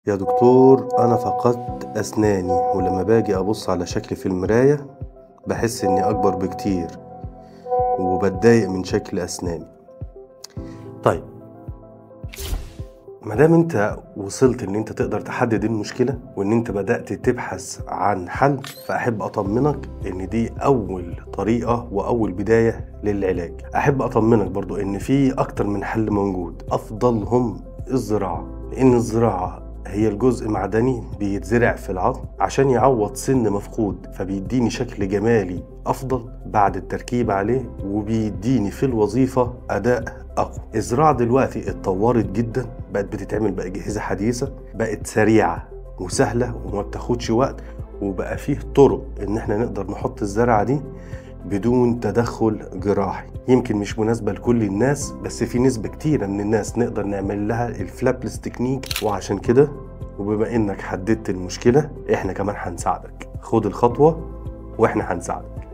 يا دكتور، أنا فقدت أسناني ولما باجي أبص على شكلي في المراية بحس إني أكبر بكتير وبتضايق من شكل أسناني. طيب، مادام أنت وصلت إن أنت تقدر تحدد المشكلة وإن أنت بدأت تبحث عن حل، فأحب أطمنك إن دي أول طريقة وأول بداية للعلاج. أحب أطمنك برضو إن في أكتر من حل موجود، أفضلهم الزراعة، لأن الزراعة هي الجزء معدني بيتزرع في العظم عشان يعوض سن مفقود، فبيديني شكل جمالي أفضل بعد التركيب عليه، وبيديني في الوظيفة أداء أقوى. الزراعة دلوقتي اتطورت جدا، بقت بتتعمل بأجهزة حديثة، بقت سريعة وسهلة وما بتاخدش وقت، وبقى فيه طرق إن احنا نقدر نحط الزرعة دي بدون تدخل جراحي. يمكن مش مناسبة لكل الناس، بس في نسبة كتيرة من الناس نقدر نعمل لها الفلابلس تكنيك. وعشان كده وبما انك حددت المشكلة، احنا كمان هنساعدك. خد الخطوة واحنا هنساعدك.